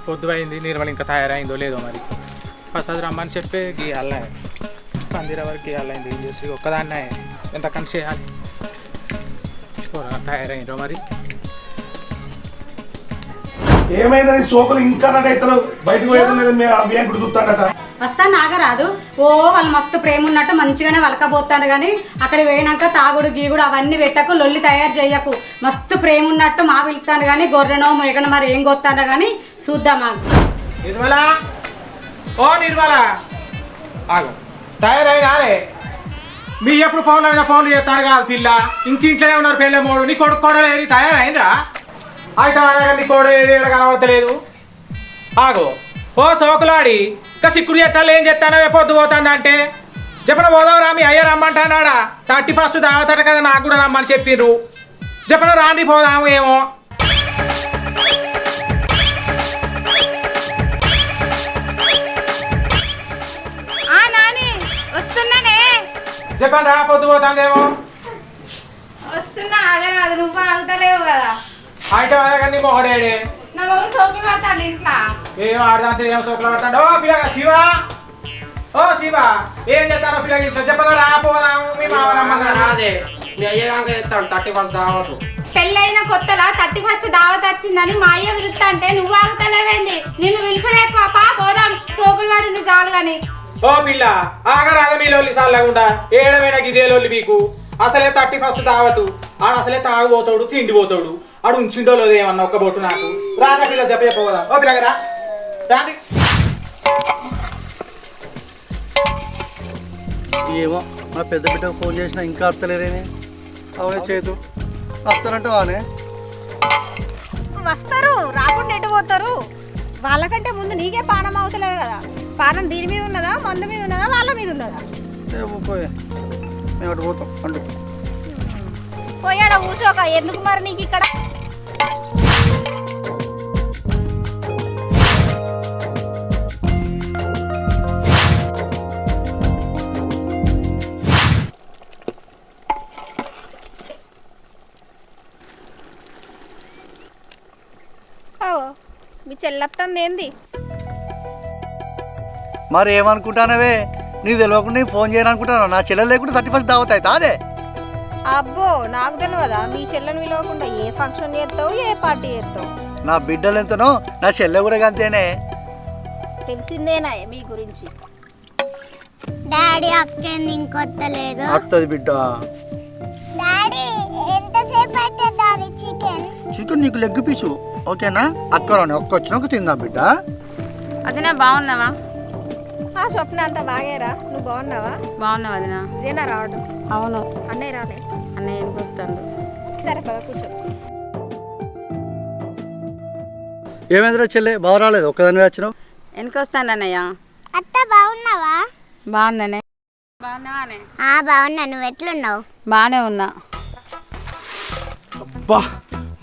పొద్దు అయింది, నిర్మల్ ఇంకా తయారైందో లేదో మరి. ప్రసాద్ రమ్మని చెప్పి గీయాలే, పందిర వరకు గీయాలైంది. ఏం చేసి ఒక్కదాన్నే ఎంత కని చేయాలి. తయారైందో మరి. ఏమైందని సోకులు ఇంకా అవుతారు, బయటకు పోయేది చూస్తాడట. వస్తా నాగరాదు. ఓ వాళ్ళు మస్తు ప్రేమ ఉన్నట్టు మంచిగానే వలకబోతాను, కానీ అక్కడ పోయినాక తాగుడు గీగుడు అవన్నీ పెట్టకు, లొల్లి తయారు చేయకు. మస్తు ప్రేమ ఉన్నట్టు మా పిలుతాను కానీ గొర్రెనో మేకనో మరి ఏం కొత్తానో కానీ చూద్దాం. ఆగు నిర్మలా, ఓ నిర్మలా, ఆగు. తయారైనారే? మీ ఎప్పుడు ఫోన్ల మీద ఫోన్లు చేస్తాడు కాదు పిల్ల. ఇంకింట్లోనే ఉన్నారు పెళ్ళ మూడు. నీ కొడుకు కొడలేది తయారైనరా? అయితే నీ కోడ ఏది కనబడతలేదు. ఆగు. ఓ సోకులాడి ఇంకా సిక్కుడు చెట్టాలు ఏం చెప్తానో పొద్దు పోతాందంటే చెప్పన పోదాం రా, మీ అయ్య రమ్మంటాడా? 31 దావతాడు కదా, నాకు కూడా రమ్మని చెప్పిర్రు. చెప్పన రాండి పోదాము. ఏమో చెప్పండి రా, పొద్దు పోతాందేమో. వస్తున్నా, ఆగరాదు. నువ్వు ఆగుతలేవు కదా. అయితే అడగండి మొహడేడే. నా మొగుడు సోకులు పడతాడు ఇంట్లో. ఏం ఆడదాంతో ఏం సోకులు పడతాడు? ఓ పిల్లగా శివ, ఓ శివ, ఏం చెప్తాను పిల్లగా ఇంట్లో? చెప్పదా రా పోదాము. మీ మామరమ్మ రాదే, మీ అయ్యగాక చెప్తాడు 31 దావతు. పెళ్ళైన కొత్తలో 31 దావత్ వచ్చిందని మా అయ్య పిలుస్తా అంటే నువ్వు ఆగుతలేవేంది? నిన్ను పిలుచుడే పాప, పోదాం. సోకులు పడింది చాలు గాని. ఓ పిల్ల ఆగరాద మీ లోల్లి సాలకుండా. ఏడమైనా ఇదే లోల్లి మీకు. అసలే 31 దావతు. ఆడు అసలే తాగుపోతాడు, తిండిపోతాడు. ఆడు ఉంచిండో లేదో ఏమన్నా ఒక్క బొట్టు నాకు. రానా పిల్ల చెప్పదా? ఓ పిల్లగా రాండి. ఏమో మా పెద్ద బిడ్డకు ఫోన్ చేసినా ఇంకా వస్తలేరేనే. అవునే చేతు వస్తానంటే వానే వస్తారు, రాకుండా ఎటు పోతారు? వాళ్ళకంటే ముందు నీకే పానం అవుతలేదు కదా. పానం దీని మీద ఉన్నదా, మందు మీద ఉన్నదా, వాళ్ళ మీద ఉన్నదా? పోయే మేము అటు పోతాం. అంటు పోయాడ కూర్చోక. ఎందుకు మరి నీకు ఇక్కడ? మీ చెల్లత్తంది ఏంది మరి? ఏమనుకుంటానవే, నీకు తెలియకుండా ఫోన్ చేయాలనుకుంటాను. నా చెల్లెలు లేకుండా 31 దావత్ అవుతా అదే. అబ్బో, నాకు తెలియదా? మీ చెల్లెని పిలవకుండా ఏ ఫంక్షన్ చేస్తావు, ఏ పార్టీ చేస్తావు? నా బిడ్డలు ఎంతనో నా చెల్లె కూడా అంతేనే. తెలిసిందేనా మీ గురించి? డాడీ అక్కేంది ఇంకొత్తలేదు. వస్తుంది బిడ్డ. డాడీ ఎంతసేపు అయితే డాడీ చికెన్ నీకు లెగ్ పీసు ఓకేనా? అక్కలోనే ఒక్క వచ్చినాక తిందాం బిడ్డ. అదినా బాగున్నావా? స్వప్న అంతా బాగారా? నువ్వు బాగున్నావా? బాగున్నావు అదినా. ఇదేనా రావడం? అవును. అన్నయ్య రాలే? అన్నయ్య ఎందుకు వస్తాడు? సరే పద కూర్చో. ఏమైందిరా చెల్లె, బాగా రాలేదు? ఒక్కదాని వచ్చినావు. ఎందుకు వస్తాను అన్నయ్య? అత్త బాగున్నావా? బాగున్నానే. బాగున్నావానే? బాగున్నా. నువ్వు ఎట్లున్నావు? బాగానే ఉన్నా. అబ్బా,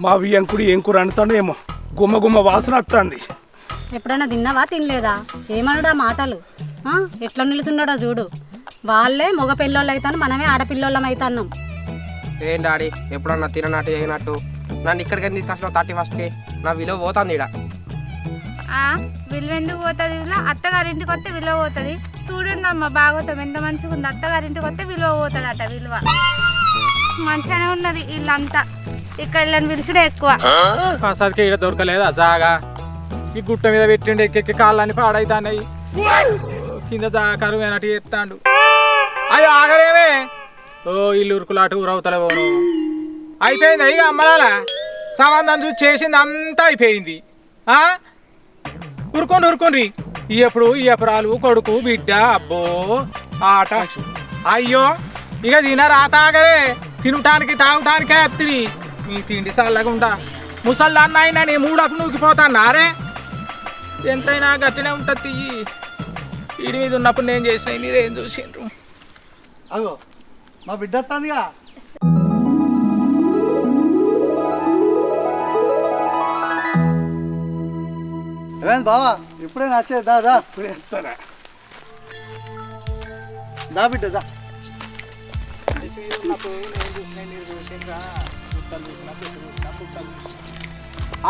మా వియ్యంకుడు ఏం కూర అంటాడు ఏమో, గుమ్మ గుమ్మ వాసన వస్తుంది. ఎప్పుడైనా తిన్నావా, తినలేదా? ఏమన్నాడా మాటలు? ఎట్లా నిలుచున్నాడో చూడు. వాళ్ళే మగ పిల్లోళ్ళు అవుతాను, మనమే ఆడపిల్లోళ్ళం అవుతున్నాం. ఏం డాడీ, ఎప్పుడన్నా తినట్టు చేయనట్టు నన్ను ఇక్కడికి ఎందుకు తీసుకొచ్చినావు? 31కి నా విలువ పోతుంది ఇక్కడ. విలువ ఎందుకు పోతుంది? అత్తగారింటికి వస్తే విలువ పోతుంది. చూడండి అమ్మ భాగవతం ఎంత మంచిగా ఉంది. అత్తగారింటికి వస్తే విలువ పోతుంది అట. విలువ మంచిగానే ఉన్నది. వీళ్ళంతా ఇక్కడ వీళ్ళని పిలుచుడే ఎక్కువ. ప్రసాద్కి ఇక్కడ దొరకలేదా జాగా? ఈ గుట్ట మీద పెట్టిండి, ఎక్కెక్కి కాళ్ళని పాడైతాన్నాయి. కింద జాగా కరువు అయినట్టు చేస్తాడు. అయ్యో ఆగరేమే. ఓ ఇల్లు ఉరుకులాటు ఊరవుతలే పోను. అయిపోయింది ఇక అమ్మలాల సంబంధం చూసి చేసింది అంతా అయిపోయింది. ఉరుకోండి ఈ ఎప్పుడు ఈ ఎపరాలు కొడుకు బిడ్డ. అబ్బో ఆట. అయ్యో ఇక తినరా తాగరే, తినటానికి తాగటానికే అత్తివి. మీ తిండి చల్లగుండా ముసల్దాన్న అయినా నీ మూడకు నూకిపోతాన్నారే. ఎంతైనా గట్టినే ఉంటుంది. వీడి మీద ఉన్నప్పుడు నేను చేసాయి, మీరేం చూసిండ్రు? అగో మా బిడ్డ వస్తుందిగా. ఏమైంది బావా, ఇప్పుడే నచ్చేది? దా ఇప్పుడే వస్తానా. దా బిడ్డ దా.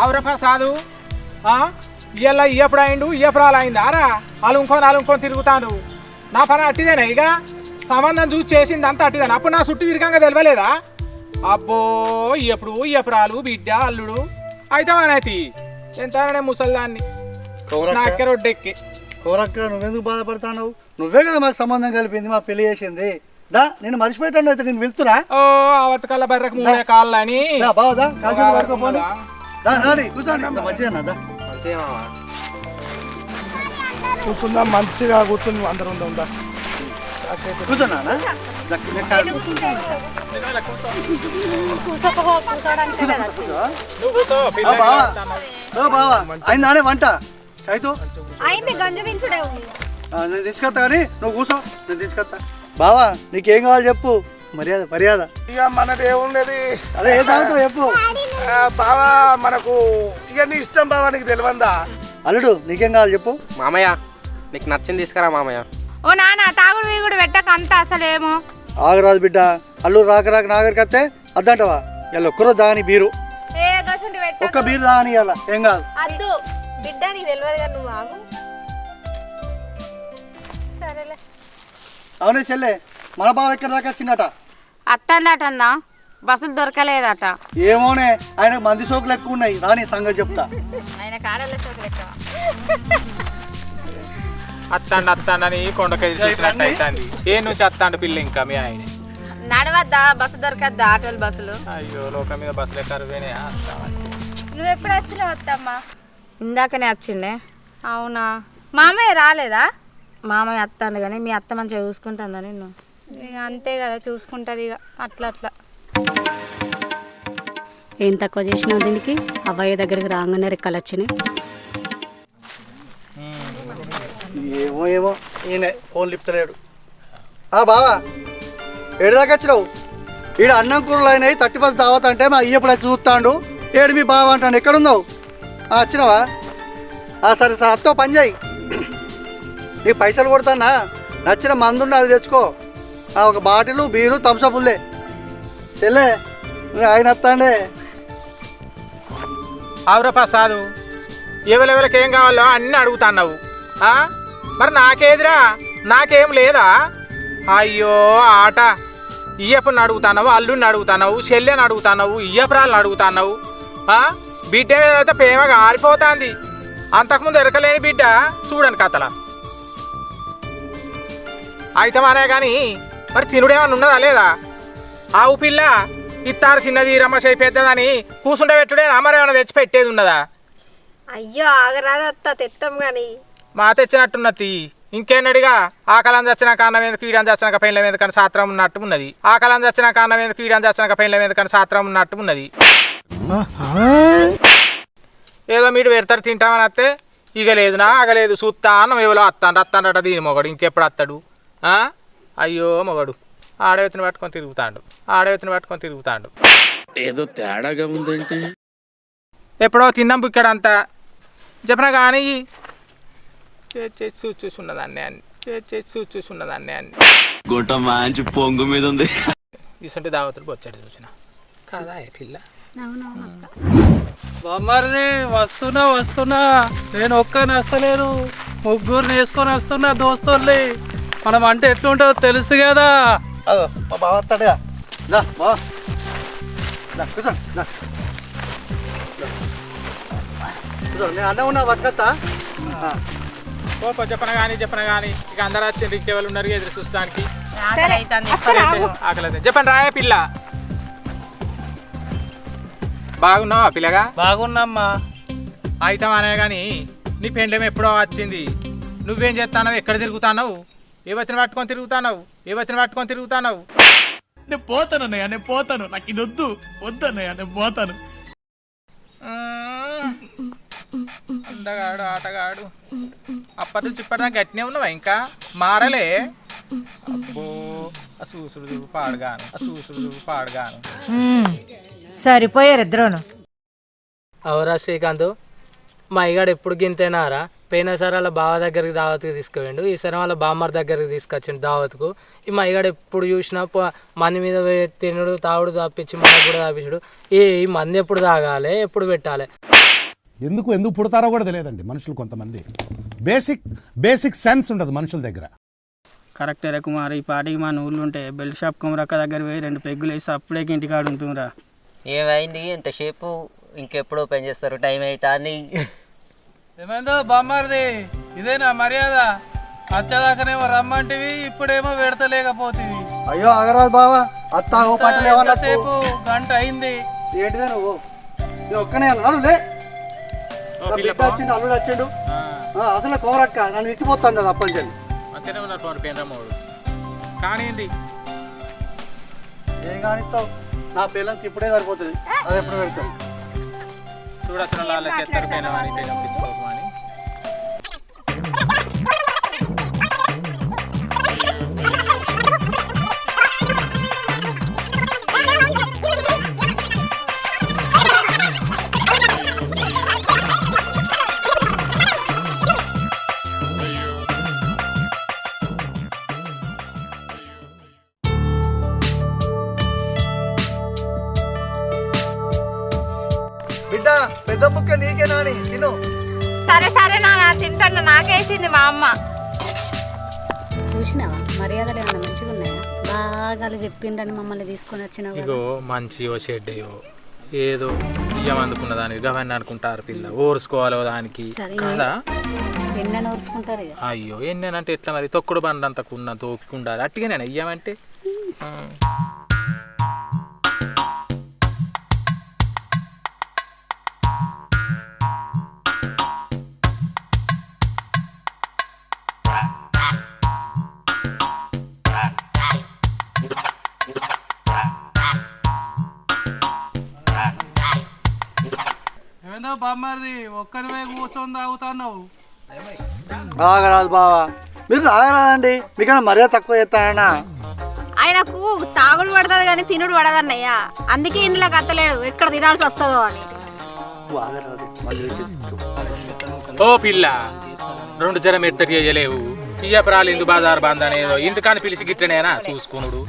ఆవురా ప్రసాదు, ఇయ్యల్లా ఇయ్యప్పుడు అయిండు ఇయ్యపురాలు అయింది ఆరా అలుంకొని తిరుగుతాను నా పని అట్టిదేనా ఇక సంబంధం చూసి చేసింది అంతా అట్టిదేనా అప్పుడు నా చుట్టూ తిరగంగా తెలియలేదా అబ్బో ఇయ్యపురాలు బిడ్డ అల్లుడు అయితే మనైతే ఎంతనే ముసల్దాన్ని నాకే రొడ్డెక్కి కోరక్క నువ్వెందుకు బాధపడతావు? నువ్వే కదా మాకు సంబంధం కలిపింది, మా పెళ్లి చేసింది. దా నేను మర్చిపోయాను అయితే నేను వెళ్తున్నా. ఓ ఆవర్తకల్లా బర్రకు మూడే కాళ్ళని బావదా కూర్చోండి మంచిగా దా కూర్చుందా మంచిగా కూర్చుని అందరూ ఉందా కూర్చోన్నా బావా అయిందానే వంట అయితే అయింది, గంజ దించుడే ఉంది. నేను తీసుకొస్తా కానీ నువ్వు కూర్చో, నేను తీసుకొస్తా. బావా నీకేం కావాలి చెప్పు, మర్యాద. ఇక మనది ఏముండేది, అదే ఏ తాగుతావు చెప్పు. బావా మనకు ఇక నీ ఇష్టం బావా, నీకు తెలియందా? అల్లుడు నీకేం కావాలి చెప్పు. మామయ్య నీకు నచ్చింది తీసుకురా మామయ్య. ఓ నాన్న తాగుడు వీగుడు పెట్టక అంత అసలేమో. ఆగరాదు బిడ్డ, అల్లు రాక నాగరికి వస్తే అద్దంటవా ఇలా ఒక్కరోజు దాని బీరు ఏ గసుంటి పెట్ట ఒక్క బీరు దాని ఇలా ఏం కాదు. అద్దు బిడ్డ, నీకు తెలియదు కదా, నువ్వు ఆగు. సరేలే. అవునే చెల్లె, మన బావ ఎక్కడ దాకా వచ్చిందట? అత్తండటన్నా బస్సులు దొరకలేదట. ఏమోనే, ఆయన మంది సోకులు ఎక్కువ ఉన్నాయి, రాని సంగతి చెప్తా. ఆయన కాడల సోకులు ఎక్కువ. అత్తాండని కొండకాయ చూసినట్టు అవుతుంది. ఏ నుంచి అత్తాండ పిల్ల ఇంకా మీ ఆయన నడవద్దా, బస్సు దొరకద్దా, ఆటోలు బస్సులు. అయ్యో లోకం మీద బస్సులు ఎక్కరువేనే. నువ్వు ఎప్పుడు వచ్చినావు అత్తమ్మ? ఇందాకనే వచ్చిండే. అవునా, మామయ్య రాలేదా? మామయ్య అత్తాను కానీ మీ అత్త మంచిగా చూసుకుంటుందా నిన్ను? ఇక అంతే కదా, చూసుకుంటుంది ఇక అట్లా. ఏం తక్కువ చేసినావు దీనికి? అబ్బాయి దగ్గరికి రాగానే రెక్కలు వచ్చినాయి. ఏమో ఈయన ఫోన్ లిప్తలేడు. బావా ఏడు దాకా వచ్చినావు? ఈడ అన్నం కూరలు అయినాయి, 30 దావత్ అంటే మా అయ్యప్పుడు వచ్చి చూస్తాడు. ఏడు మీ బావ అంటాను, ఎక్కడున్నావు? వచ్చినావా? సరే అత్తో పని చేయి, నీకు పైసలు కొడతానా, నచ్చిన మందుండి అవి తెచ్చుకో. ఒక బాటిల్ బీరు థమ్సప్లే చెల్లే, ఆయన వస్తాండే. ఆవురా ప్రసాదు, ఎవరెవరికి ఏం కావాలో అన్నీ అడుగుతున్నావు. మరి నాకేదిరా, నాకేం లేదా? అయ్యో ఆట, ఇయ్యపుని అడుగుతున్నావు, అల్లుడిని అడుగుతున్నావు, చెల్లెని అడుగుతున్నావు, ఇయ్యపురాలను అడుగుతున్నావు. బిడ్డ అయితే ప్రేమగా ఆరిపోతుంది. అంతకుముందు ఎరకలేని బిడ్డ చూడండి కథల అయితే మనే కానీ మరి తినుడేమన్నా ఉన్నదా లేదా? ఆవు పిల్ల ఇత్తారు చిన్నది రమ్మసేయి పెద్దదని కూసుండే పెట్టుడేనా? మరి ఏమైనా తెచ్చి పెట్టేది ఉన్నదా? అయ్యో ఆగరాదు అత్త, తెత్తాం కానీ. మా తెచ్చినట్టున్నది ఇంకేనడిగా. ఆకలం చచ్చినాక అన్నం ఎందుకు, ఈడని చచ్చినాక పెళ్ళ మీద కానీ సాత్రం ఉన్నట్టు ఉన్నది. ఆకలం చచ్చినాక అన్నం ఎందుకు, ఈడని చచ్చినాక పెళ్ళ మీద కానీ సాత్రం ఉన్నట్టు ఉన్నది. ఏదో మీరు పెడతారు తింటామని వస్తే ఇక లేదునా ఆగలేదు చూస్తా అన్నం ఎవరో అత్తాడట దీని మొగడు ఇంకెప్పుడు వస్తాడు? అయ్యో మొగడు ఆడవేతిని పట్టుకొని తిరుగుతాడు. ఏదో తేడాగా ఉందేంటి? ఎప్పుడో తిన్నాం బుక్కడంతా చెప్పినా కానీ చూసున్నదాన్ని అన్ని గుట్ట మంచి పొంగు మీద ఉంది. ఇసుంటి దావతులు వచ్చాడు చూసిన కదా పిల్ల. బొమ్మరిది వస్తున్నా, నేను ఒక్కని వస్తలేను, ముగ్గురిని వేసుకొని వస్తున్నా దోస్తుల్ని. మనం అంటే ఎట్లుంటుందో తెలుసు కదా. మా బావ వస్తాడుగా, కూర్చో. నేను అన్నం ఉన్నా పట్టుకొస్తా. చెప్పన కానీ ఇక అందరూ వచ్చి ఇంకెవరు ఉన్నారు ఎదురు చూస్తానికి. ఆకలి చెప్పండి రాయే పిల్ల. బాగున్నావా పిల్లగా? బాగున్నామ్మా. అయితే అనే కానీ నీ పెండ్లేం ఎప్పుడో వచ్చింది. నువ్వేం చేస్తావు? ఎక్కడ తిరుగుతావు? ఏవతిని పట్టుకొని తిరుగుతావు? నేను పోతాను, నాకు ఇది వద్దన్నయ్య, నేను పోతాను. అందగాడు ఆటగాడు అప్పటి నుంచి ఇప్పటిదాకా గట్టినే ఉన్నావా? ఇంకా మారలే? అబ్బో అసూసుడు పాడుగాను సరిపోయారు ఇద్దరును. అవరా శ్రీకాంత్, మా అయ్యగాడు ఎప్పుడు గింతేనారా? పోయినసారి వాళ్ళ బావ దగ్గరికి దావత్కి తీసుకుపోయిండు, ఈసారి వాళ్ళ బామ్మర్ దగ్గరికి తీసుకొచ్చిండు దావత్కు. ఈ మా అయ్యగాడు ఎప్పుడు చూసినా మంది మీద తినుడు తాగుడు తప్పించి మనకు కూడా తాపించుడు. ఈ మంది ఎప్పుడు తాగాలి, ఎప్పుడు పెట్టాలి? ఎందుకు పుడతారో కూడా తెలియదండి మనుషులు కొంతమంది. బేసిక్ సెన్స్ ఉండదు మనుషుల దగ్గర. కరెక్టే రా కుమార్, ఈ పాటికి మా ఊళ్ళో ఉంటే బెల్ట్ షాప్ కుమరక్క దగ్గర పోయి 2 పెగ్గులు వేసి అప్పుడే ఇంటికాడు ఉంటుందిరా. ఏమైంది ఎంతసేపు? ఇంకెప్పుడు ఓపెన్ చేస్తారు? టైం అవుతుంది. ఏమైందో బామ్మారిది, ఇదేనా మర్యాద? వచ్చేదాకానేమో రమ్మంటివి, ఇప్పుడేమో పెడతలేకపోతుంది. అయ్యో ఆగరాదు బావా, అత్త ఓ పట్టలు ఏమన్నా సేపు గంట అయింది. ఏంటిదే నువ్వు? నేను ఒక్కనే అన్నాడు లే. బిడ్డ వచ్చిండు, అల్లుడు వచ్చిండు. అసలు కోరక్క నన్ను ఇచ్చిపోతాను కదా అప్పని చెల్లి. మంచిగానే ఉన్నారు పేదమ్మోడు కానీ ఏం కానిస్తావు? నా పిల్లలకి ఇప్పుడే సరిపోతుంది, అది ఎప్పుడు పెడతావు? చూడసలు వాళ్ళ చెత్తరు పైన అని బిడ్డ పెద్ద ముక్క నీకే నాని తిను. సరే సరే నాన్న తింటాను, నాకేసింది మా అమ్మ. చూసినావా మర్యాదలు ఏమన్నా మంచిగా ఉన్నాయా? బాగా చెప్పిందని మమ్మల్ని తీసుకొని వచ్చినావు. ఇగో మంచియో చెడ్డయో ఏదో ఇయ్యం అందుకున్న దానికి గవన్నీ అనుకుంటారు పిల్ల, ఓర్చుకోవాలో దానికి కదా. ఎన్నెన్న ఓర్చుకుంటారు. అయ్యో ఎన్నేనంటే ఎట్లా మరి? తొక్కుడు బండంత కున్న తోక్కి ఉండాలి అట్టిగానే ఇయ్యమంటే. ఏదో బామ్మారిది ఒక్కరివే కూర్చొని తాగుతున్నావు. ఆగరాదు బావా, మీరు ఆగరాదండి, మీకన్నా మర్యాద తక్కువ చేస్తానన్నా. ఆయనకు తాగుడు పడుతుంది కానీ తినుడు పడదన్నయ్య, అందుకే ఇందులోకి అత్తలేడు, ఎక్కడ తినాల్సి వస్తుందో అని. ఓ పిల్ల 2 జనం ఎత్తటి చేయలేవు, తీయపరాలు ఇందు బాజారు బందనేదో ఇందుకని పిలిచి గిట్టనేనా చూసుకునుడు.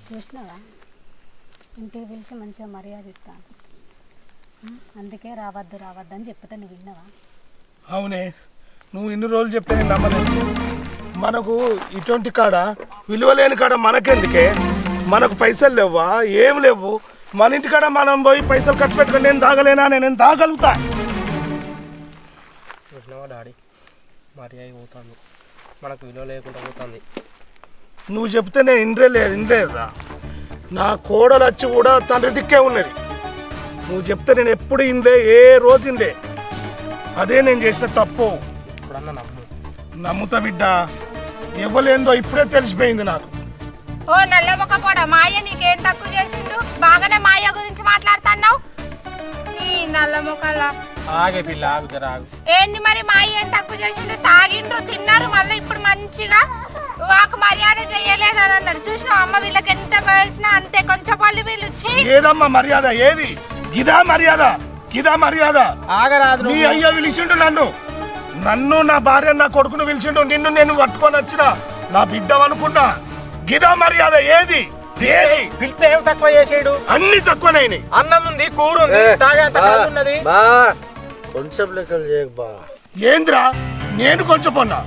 చూసినావా ఇంటికి పిలిచి మంచిగా మర్యాద ఇస్తాను, అందుకే రావద్దు అని చెప్తే నువ్వు విన్నావా? అవునే, నువ్వు ఇన్ని రోజులు చెప్తే నేను నమ్మలేదు. మనకు ఇటువంటి కాడ విలువలేని కాడ మనకెందుకే? మనకు పైసలు లేవా? ఏం లేవు. మన ఇంటి కాడ మనం పోయి పైసలు ఖర్చు పెట్టుకుని నేను తాగలేనా? నేను తాగలుగుతా. డాడీ మర్యాద పోతుంది, మనకు విలువ లేకుండా పోతుంది. నువ్వు చెప్తే నేను ఇండ్రేలేదురా. నా కోడలు వచ్చి కూడా తండ్రి దిక్కే ఉన్నది. నువ్వు చెప్తే నేను ఎప్పుడు ఇందే, ఏ రోజు ఇందే. అదే నేను చేసిన తప్పు. నమ్ముతా బిడ్డ, ఇవ్వలేందో ఇప్పుడే తెలిసిపోయింది నాకు. ఓ నల్ల మొక్క పోడ, మాయ నీకేం తక్కువ చేసిండు? బాగానే మాయ గురించి మాట్లాడుతున్నావు. ఈ నల్ల మొక్కల ఆగే పిల్ల ఆగు జర ఆగు. ఏంది మరి మాయ ఏం తక్కువ చేసిండు? తాగిండ్రు, తిన్నారు, మళ్ళీ ఇప్పుడు మంచిగా మాకు మర్యాద చెయ్యలేదు అని అన్నారు. చూసినా అమ్మ వీళ్ళకి ఎంత వేసినా అంతే, కొంచెం పళ్ళు వీళ్ళు. ఏదమ్మా మర్యాద? ఏది గిదా మర్యాద? గిదా మర్యాద? ఆగరాదు. నీ అయ్యా పిలిచిండు నన్ను నా భార్య నా కొడుకును పిలిచిండు. నిన్ను నేను పట్టుకొని వచ్చిన నా బిడ్డ అనుకున్నా. గిదా మర్యాద? ఏది ఏది? పిలిస్తే ఏం తక్కువ చేసాడు? అన్ని తక్కువనైనాయి. అన్నం ఉంది, కూర ఉంది, తాగేంత ఉన్నది. కొంచెం లెక్కలు చేయకు బా. ఏంద్రా నేను కొంచెం పొన్నా?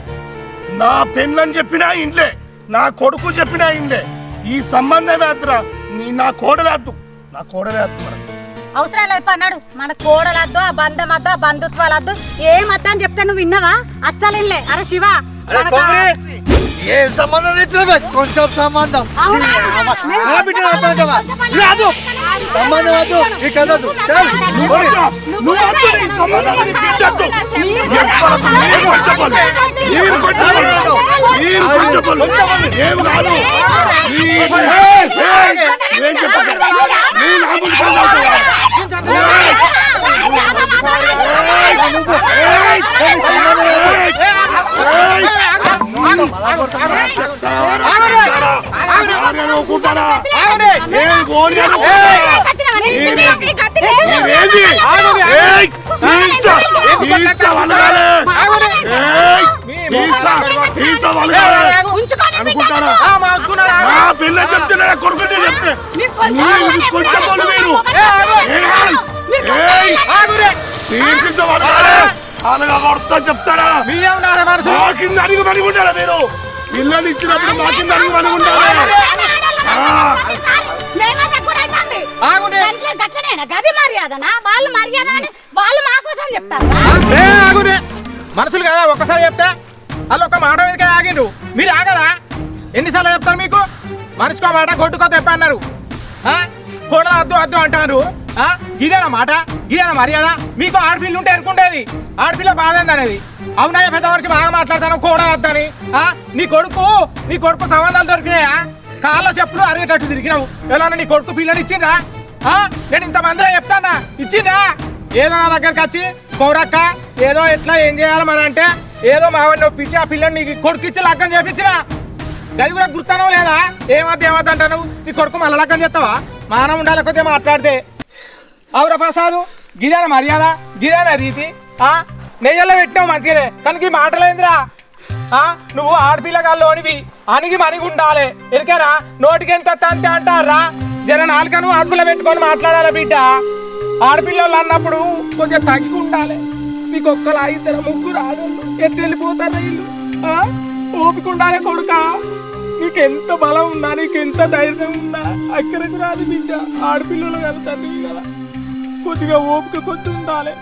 నా పెళ్ళని చెప్పినా ఇండ్లే, నా కొడుకు చెప్పినా ఇండ్లే. ఈ సంబంధం వేద్దురా. నా కోడలేద్దు, నా కోడలేద్దు. అవసరం లేదు అన్నాడు. మన కోడలద్దు, ఆ బంధం వద్దు, ఆ బంధుత్వాలద్దు, ఏమద్దు అని చెప్తే నువ్వు విన్నావా? అస్సలు వినలే. అరే శివ, ఏ సంబంధం తెచ్చినవే? కొంచెం సంబంధం సంబంధం వద్దు, ఈ కదదు. ఏం ఫోన్ పిల్ల చెప్తున్నా కొడుకుంటే చెప్తే కొంచెం మీరు అలాగా కొడతా చెప్తారా మా కింద అడిగి పనుకుంటారా మీరు పిల్లలు ఇచ్చినప్పుడు మా కింద అడిగి పనుకుంటారా మనుషులు కదా ఒక్కసారి చెప్తే వాళ్ళు ఒక మాట మీద ఆగిండు మీరు ఆగరా ఎన్నిసార్లు చెప్తారు మీకు మనిషికో మాట కొట్టుకో తెప్ప అన్నారు కూడా వద్దు వద్దు అంటారు ఇదేనా మాట ఇదేనా మర్యాద మీకు ఆడపిల్లు ఉంటే అనుకుంటేది ఆడపిల్ల బాధ అనేది అవునాయ పెద్ద మనిషి బాగా మాట్లాడతాను కూడా వద్దని నీ కొడుకు సంబంధాలు దొరికినాయా కాళ్ళ చెప్పులు అరిగేటట్టు తిరిగినావు ఎలా నీ కొడుకు పిల్లని ఇచ్చిండ్రా నేను ఇంతమందిలో చెప్తానా ఇచ్చిండ్రా ఏదో నా దగ్గరికి వచ్చి పౌరక్క ఏదో ఎట్లా ఏం చేయాలి మరి అంటే ఏదో మావని నొప్పించి ఆ పిల్లని నీకు కొడుకు ఇచ్చి లగ్గం చేపించినా గది కూడా గుర్తానో లేదా ఏమద్దు అంటాను నీ కొడుకు మళ్ళీ లగ్గం చేస్తావా మానం ఉండాలకపోతే మాట్లాడితే అవురా ప్రసాదు గిదాన మర్యాద గిదాన రీతి నెయ్యల్లో పెట్టినావు మంచిగానే కనుక ఈ మాటలేందిరా నువ్వు ఆడపిల్లగాల్లోనివి అణిగి మణిగి ఉండాలి ఎరికేనా నోటికి ఎంత అంతే అంటారా జర నాలుకను అదుపులో పెట్టుకొని మాట్లాడాలి బిడ్డ ఆడపిల్లలు అన్నప్పుడు కొంచెం తగ్గి ఉండాలి నీకు ఒక్కలా ఇద్దరు ముగ్గురు ఆడళ్ళు ఎట్టు వెళ్ళిపోతారు వీళ్ళు ఓపిక ఉండాలి కొడుక నీకెంత బలం ఉన్నా నీకెంత ధైర్యం ఉన్నా అక్కడికి రాదు బిడ్డ ఆడపిల్లలు కలుగుతారు కదా కొద్దిగా ఓపిక కొద్ది ఉండాలి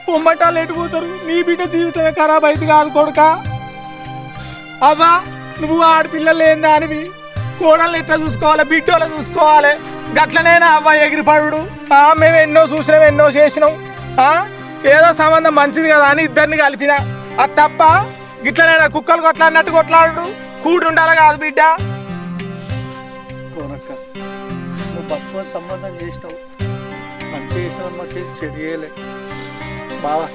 పొమ్మటాలు ఎటుపోతారు నీ బిడ్డ జీవితమే ఖరాబ్ అయితే కాదు కొడుక అవ్వా నువ్వు ఆడపిల్లలు ఏందా అనివి కోడల్ని ఎట్లా చూసుకోవాలి బిడ్డోళ్ళని చూసుకోవాలి గట్లనేనా అవ్వ ఎగిరిపడు మేము ఎన్నో చూసినాం ఎన్నో చేసినాం ఏదో సంబంధం మంచిది కదా అని ఇద్దరిని కలిపిన అది తప్ప గిట్లనేనా కుక్కలు కొట్లాడినట్టు కొట్లాడు కూడి ఉండాలి కాదు బిడ్డ కోనక్క నువ్వు పట్టుకొని సంబంధం చేసినావు మంచి చేసినావు మాకు చెడు చేయలే బావా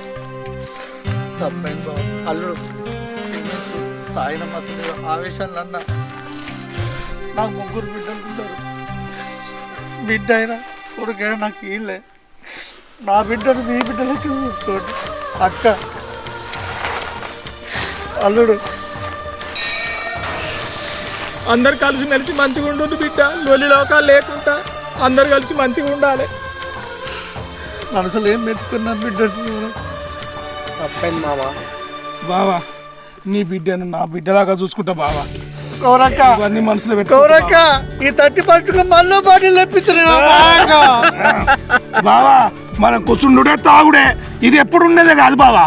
తప్పైంది బావ అల్లుడు తాగిన మత్తు ఆవేశాలు అన్న నాకు ముగ్గురు బిడ్డలు ఉంటారు బిడ్డ అయినా కొడుకైనా నాకు వీళ్ళే నా బిడ్డను మీ బిడ్డలకి చూసుకోండి అక్క అల్లుడు అందరు కలిసి మెలిసి మంచిగా ఉండు బిడ్డ లొలి లోకాలు లేకుండా అందరు కలిసి మంచిగా ఉండాలి మనసులో ఏం పెట్టుకున్నాను బిడ్డను తప్పైంది మామ బావా నీ బిడ్డను నా బిడ్డలాగా చూసుకుంటా బావా కోరక్క ఇవన్నీ మనసులో కోరక్క ఈ తట్టి పట్టుకుని మళ్ళీ బాటిల్ తెప్పించలేవు బావా మన కుసుండుడే తాగుడే ఇది ఎప్పుడు ఉండేదే కాదు బావా